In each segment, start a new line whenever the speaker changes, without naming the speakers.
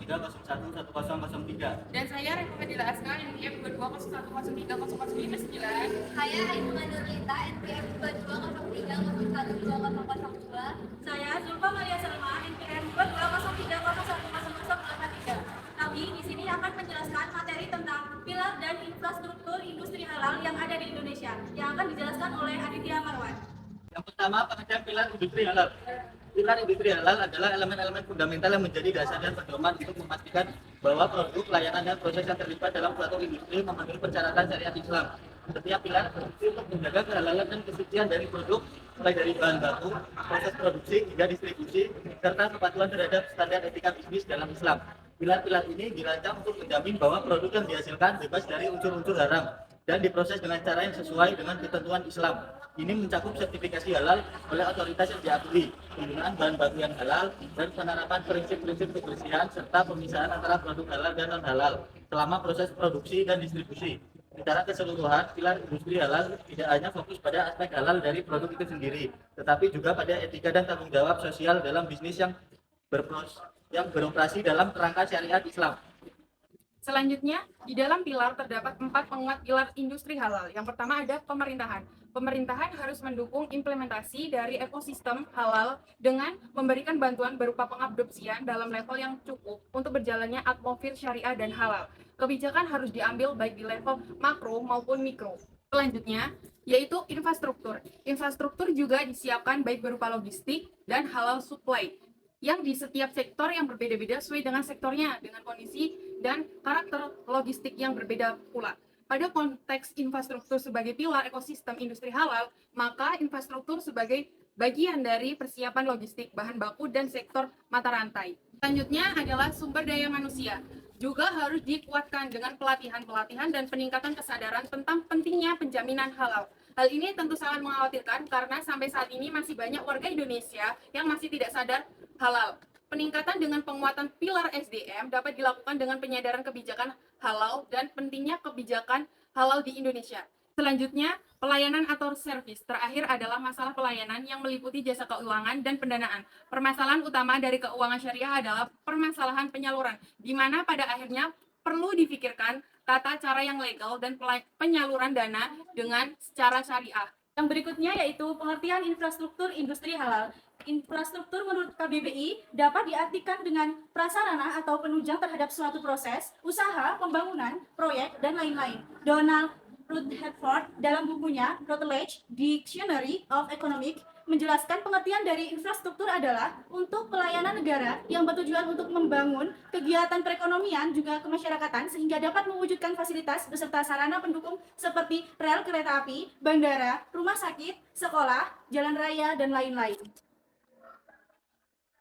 M22011003.
Dan saya Rekomendila Aska NPM 2201030059.
Saya Aimunga Nurlita, NPM 2203011002.
Saya Zulfa Maria Salma, NPM 2203011043. Kami di sini akan menjelaskan materi tentang pilar dan infrastruktur industri halal yang ada di Indonesia, yang akan dijelaskan oleh Aditya Marwan.
Yang pertama, pengertian pilar industri halal. Pilar industri halal adalah elemen-elemen fundamental yang menjadi dasar dan pedoman untuk memastikan bahwa produk, layanan, dan proses yang terlibat dalam suatu industri memenuhi persyaratan syariat Islam. Setiap pilar berfungsi untuk menjaga kehalalan dan kesucian dari produk, mulai dari bahan baku, proses produksi, hingga distribusi, serta kepatuhan terhadap standar etika bisnis dalam Islam. Pilar-pilar ini dirancang untuk menjamin bahwa produk yang dihasilkan bebas dari unsur-unsur haram dan diproses dengan cara yang sesuai dengan ketentuan Islam. Ini mencakup sertifikasi halal oleh otoritas yang diakui, penggunaan bahan baku yang halal, dan penerapan prinsip-prinsip kebersihan serta pemisahan antara produk halal dan non-halal selama proses produksi dan distribusi. Secara keseluruhan, pilar industri halal tidak hanya fokus pada aspek halal dari produk itu sendiri, tetapi juga pada etika dan tanggung jawab sosial dalam bisnis yang beroperasi dalam kerangka syariat Islam.
Selanjutnya, di dalam pilar terdapat 4 penguat pilar industri halal. Yang pertama ada pemerintahan. Pemerintahan harus mendukung implementasi dari ekosistem halal dengan memberikan bantuan berupa pengadopsian dalam level yang cukup untuk berjalannya atmosfer syariah dan halal. Kebijakan harus diambil baik di level makro maupun mikro. Selanjutnya, yaitu infrastruktur. Infrastruktur juga disiapkan baik berupa logistik dan halal supply yang di setiap sektor yang berbeda-beda sesuai dengan sektornya, dengan kondisi dan karakter logistik yang berbeda pula. Pada konteks infrastruktur sebagai pilar ekosistem industri halal, maka infrastruktur sebagai bagian dari persiapan logistik, bahan baku, dan sektor mata rantai. Selanjutnya adalah sumber daya manusia. Juga harus dikuatkan dengan pelatihan-pelatihan dan peningkatan kesadaran tentang pentingnya penjaminan halal. Hal ini tentu sangat mengkhawatirkan karena sampai saat ini masih banyak warga Indonesia yang masih tidak sadar halal. Peningkatan dengan penguatan pilar SDM dapat dilakukan dengan penyadaran kebijakan halal dan pentingnya kebijakan halal di Indonesia. Selanjutnya, pelayanan atau servis. Terakhir adalah masalah pelayanan yang meliputi jasa keuangan dan pendanaan. Permasalahan utama dari keuangan syariah adalah permasalahan penyaluran, di mana pada akhirnya perlu difikirkan tata cara yang legal dan penyaluran dana dengan secara syariah.
Yang berikutnya yaitu pengertian infrastruktur industri halal. Infrastruktur menurut KBBI dapat diartikan dengan prasarana atau penunjang terhadap suatu proses, usaha, pembangunan, proyek, dan lain-lain. Donald Rutherford dalam bukunya Routledge Dictionary of Economics menjelaskan pengertian dari infrastruktur adalah untuk pelayanan negara yang bertujuan untuk membangun kegiatan perekonomian juga kemasyarakatan sehingga dapat mewujudkan fasilitas beserta sarana pendukung seperti rel kereta api, bandara, rumah sakit, sekolah, jalan raya, dan lain-lain.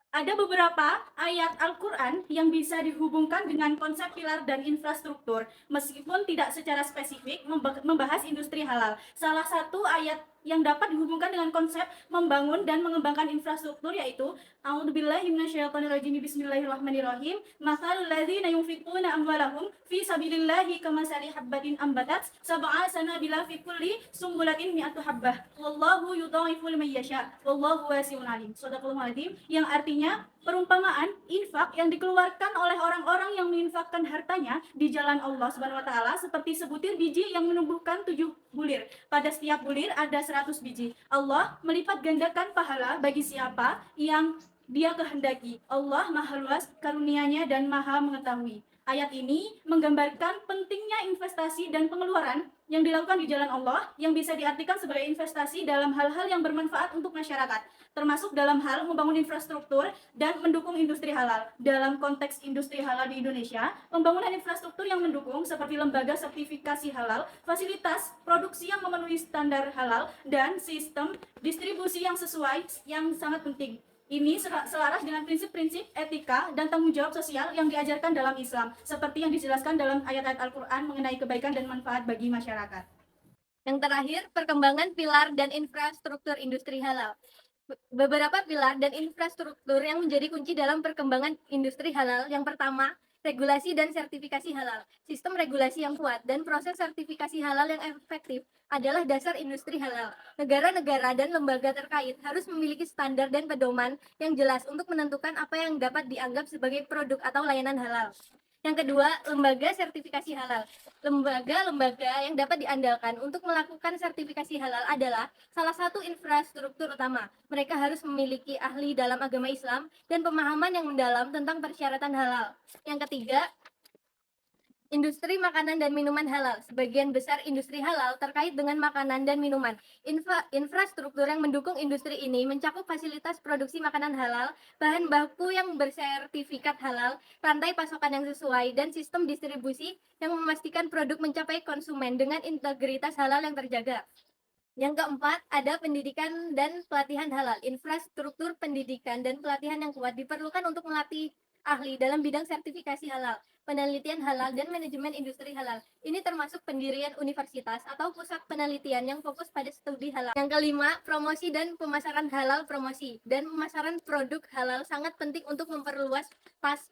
Ada beberapa ayat Al-Quran yang bisa dihubungkan dengan konsep pilar dan infrastruktur, meskipun tidak secara spesifik membahas industri halal. Salah satu ayat yang dapat dihubungkan dengan konsep membangun dan mengembangkan infrastruktur yaitu A'udzubillahi minasyaitonirrajim bismillahirrahmanirrahim mathalul ladzina yunfiquna amwalahum fi sabilillahi kamathali habbatin ambatat sab'a sanabila fi kulli sumbulatin mi'atu habbah wallahu yudha'ifu liman yasha wallahu wasi'un alim. Shadaqallahul azim, yang artinya perumpamaan infak yang dikeluarkan oleh orang-orang yang menginfakkan hartanya di jalan Allah Subhanahu wa taala seperti sebutir biji yang menumbuhkan 7 bulir. Pada setiap bulir ada 100 biji. Allah melipat gandakan pahala bagi siapa yang Dia kehendaki. Allah Maha Luas karunia-Nya dan Maha mengetahui. Ayat ini menggambarkan pentingnya investasi dan pengeluaran yang dilakukan di jalan Allah yang bisa diartikan sebagai investasi dalam hal-hal yang bermanfaat untuk masyarakat, termasuk dalam hal membangun infrastruktur dan mendukung industri halal. Dalam konteks industri halal di Indonesia, pembangunan infrastruktur yang mendukung seperti lembaga sertifikasi halal, fasilitas produksi yang memenuhi standar halal, dan sistem distribusi yang sesuai yang sangat penting. Ini selaras dengan prinsip-prinsip etika dan tanggung jawab sosial yang diajarkan dalam Islam, seperti yang dijelaskan dalam ayat-ayat Al-Quran mengenai kebaikan dan manfaat bagi masyarakat.
Yang terakhir, perkembangan pilar dan infrastruktur industri halal. Beberapa pilar dan infrastruktur yang menjadi kunci dalam perkembangan industri halal. Yang pertama, Regulasi dan sertifikasi halal. Sistem regulasi yang kuat dan proses sertifikasi halal yang efektif adalah dasar industri halal. Negara-negara dan lembaga terkait harus memiliki standar dan pedoman yang jelas untuk menentukan apa yang dapat dianggap sebagai produk atau layanan halal. Yang kedua, lembaga sertifikasi halal. Lembaga-lembaga yang dapat diandalkan untuk melakukan sertifikasi halal adalah salah satu infrastruktur utama. Mereka harus memiliki ahli dalam agama Islam dan pemahaman yang mendalam tentang persyaratan halal. Yang ketiga, industri makanan dan minuman halal. Sebagian besar industri halal terkait dengan makanan dan minuman. Infrastruktur yang mendukung industri ini mencakup fasilitas produksi makanan halal, bahan baku yang bersertifikat halal, rantai pasokan yang sesuai, dan sistem distribusi yang memastikan produk mencapai konsumen dengan integritas halal yang terjaga. Yang keempat, ada pendidikan dan pelatihan halal. Infrastruktur pendidikan dan pelatihan yang kuat diperlukan untuk melatih ahli dalam bidang sertifikasi halal, penelitian halal, dan manajemen industri halal. Ini termasuk pendirian universitas atau pusat penelitian yang fokus pada studi halal. Yang kelima, promosi dan pemasaran halal. Promosi dan pemasaran produk halal sangat penting untuk memperluas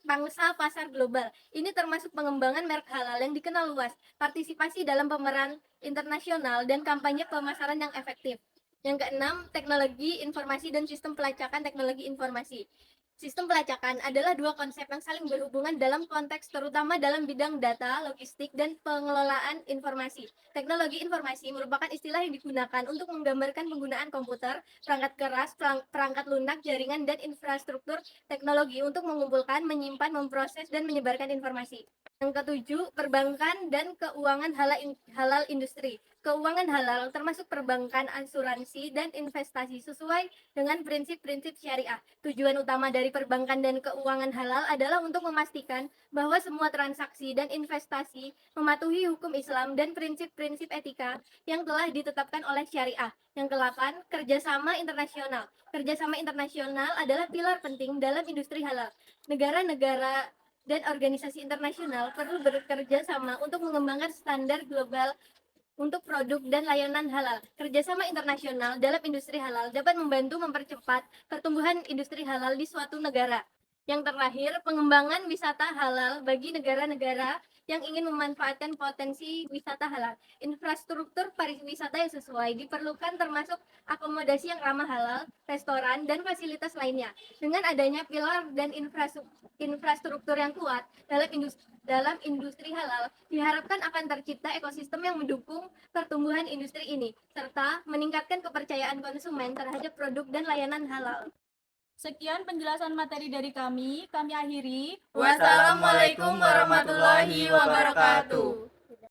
pangsa pasar global. Ini termasuk pengembangan merek halal yang dikenal luas, partisipasi dalam pemeran internasional, dan kampanye pemasaran yang efektif. Yang keenam, teknologi informasi dan sistem pelacakan teknologi informasi. Sistem pelacakan adalah dua konsep yang saling berhubungan dalam konteks terutama dalam bidang data, logistik, dan pengelolaan informasi. Teknologi informasi merupakan istilah yang digunakan untuk menggambarkan penggunaan komputer, perangkat keras, perangkat lunak, jaringan, dan infrastruktur teknologi untuk mengumpulkan, menyimpan, memproses, dan menyebarkan informasi. Yang ketujuh, perbankan dan keuangan halal industri. Keuangan halal termasuk perbankan, asuransi, dan investasi sesuai dengan prinsip-prinsip syariah. Tujuan utama dari perbankan dan keuangan halal adalah untuk memastikan bahwa semua transaksi dan investasi mematuhi hukum Islam dan prinsip-prinsip etika yang telah ditetapkan oleh syariah. Yang ke-8, kerjasama internasional. Kerjasama internasional adalah pilar penting dalam industri halal. Negara-negara dan organisasi internasional perlu bekerja sama untuk mengembangkan standar global untuk produk dan layanan halal. Kerjasama internasional dalam industri halal dapat membantu mempercepat pertumbuhan industri halal di suatu negara. Yang terakhir, pengembangan wisata halal bagi negara-negara yang ingin memanfaatkan potensi wisata halal. Infrastruktur pariwisata yang sesuai diperlukan termasuk akomodasi yang ramah halal, restoran, dan fasilitas lainnya. Dengan adanya pilar dan infrastruktur yang kuat dalam industri halal, diharapkan akan tercipta ekosistem yang mendukung pertumbuhan industri ini, serta meningkatkan kepercayaan konsumen terhadap produk dan layanan halal.
Sekian penjelasan materi dari kami akhiri.
Wassalamualaikum warahmatullahi wabarakatuh.